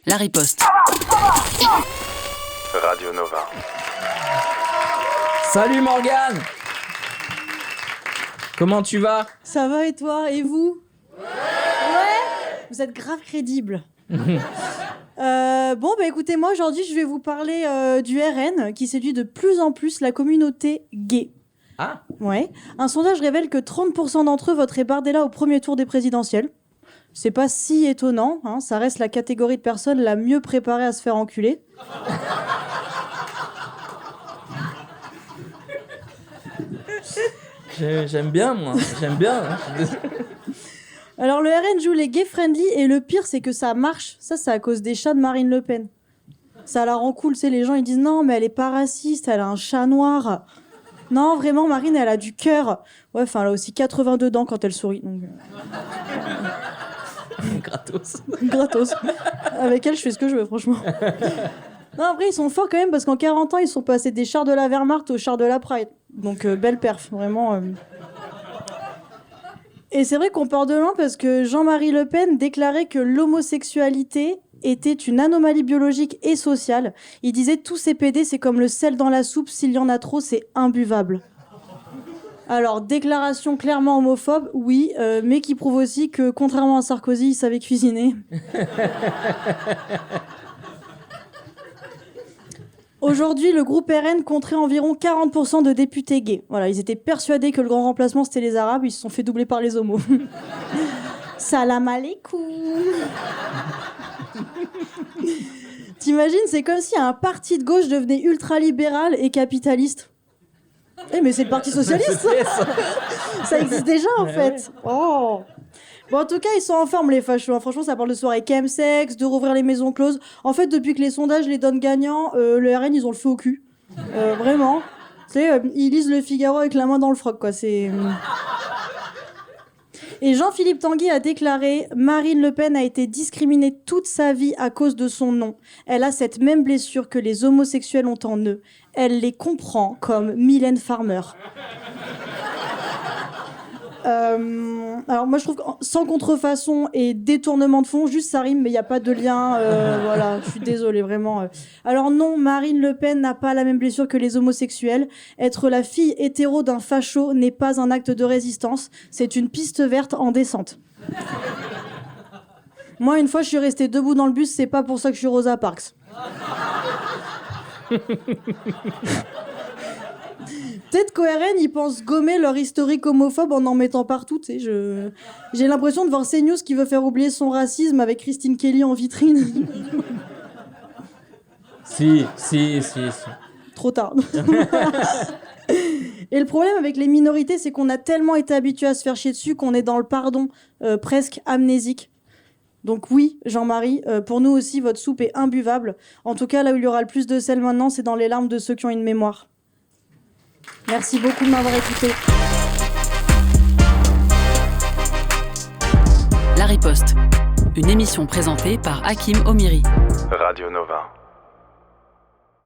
La riposte. Radio Nova. Salut Morgane. Comment tu vas ? Ça va et toi ? Et vous ? Ouais. Vous êtes grave crédible. Écoutez, moi aujourd'hui je vais vous parler du RN qui séduit de plus en plus la communauté gay. Ah. Ouais. Un sondage révèle que 30% d'entre eux voteraient Bardella au premier tour des présidentielles. C'est pas si étonnant, hein, ça reste la catégorie de personnes la mieux préparée à se faire enculer. J'aime bien, moi. J'aime bien. Alors le RN joue les gay-friendly et le pire c'est que ça marche. Ça c'est à cause des chats de Marine Le Pen. Ça la rend cool, tu sais, les gens ils disent non mais elle est pas raciste, elle a un chat noir. Non vraiment Marine elle a du cœur. Ouais enfin elle a aussi 82 dents quand elle sourit. Donc... Gratos. Avec elle je fais ce que je veux franchement. Non après ils sont forts quand même parce qu'en 40 ans ils sont passés des chars de la Wehrmacht aux chars de la Pride. Donc belle perf, vraiment... Et c'est vrai qu'on part de loin parce que Jean-Marie Le Pen déclarait que l'homosexualité était une anomalie biologique et sociale. Il disait tous ces PD, c'est comme le sel dans la soupe, s'il y en a trop, c'est imbuvable. Alors, déclaration clairement homophobe, oui, mais qui prouve aussi que, contrairement à Sarkozy, il savait cuisiner. Aujourd'hui, le groupe RN compterait environ 40% de députés gays. Voilà, ils étaient persuadés que le grand remplacement, c'était les Arabes. Ils se sont fait doubler par les homos. Salam alaikum. T'imagines, c'est comme si un parti de gauche devenait ultralibéral et capitaliste. Eh, mais c'est le Parti Socialiste, ça. Ça existe déjà, en fait. Oh. Bon, en tout cas, ils sont en forme, les fachos. Franchement, ça parle de soirée chemsex, de rouvrir les maisons closes. En fait, depuis que les sondages les donnent gagnants, le RN, ils ont le feu au cul. Vraiment. Tu sais, ils lisent le Figaro avec la main dans le froc, quoi. C'est... Et Jean-Philippe Tanguy a déclaré « Marine Le Pen a été discriminée toute sa vie à cause de son nom. Elle a cette même blessure que les homosexuels ont en eux. Elle les comprend comme Mylène Farmer. » Alors moi je trouve que sans contrefaçon et détournement de fond, juste ça rime mais il n'y a pas de lien, voilà, je suis désolée vraiment. Alors non, Marine Le Pen n'a pas la même blessure que les homosexuels. Être la fille hétéro d'un facho n'est pas un acte de résistance, c'est une piste verte en descente. Moi une fois je suis restée debout dans le bus, c'est pas pour ça que je suis Rosa Parks. Peut-être qu'au RN, ils pensent gommer leur historique homophobe en mettant partout. Tu sais, j'ai l'impression de voir CNews qui veut faire oublier son racisme avec Christine Kelly en vitrine. Si. Trop tard. Et le problème avec les minorités, c'est qu'on a tellement été habitués à se faire chier dessus qu'on est dans le pardon, presque amnésique. Donc oui, Jean-Marie, pour nous aussi, votre soupe est imbuvable. En tout cas, là où il y aura le plus de sel maintenant, c'est dans les larmes de ceux qui ont une mémoire. Merci beaucoup de m'avoir écouté. La riposte, une émission présentée par Hakim Omiri. Radio Nova.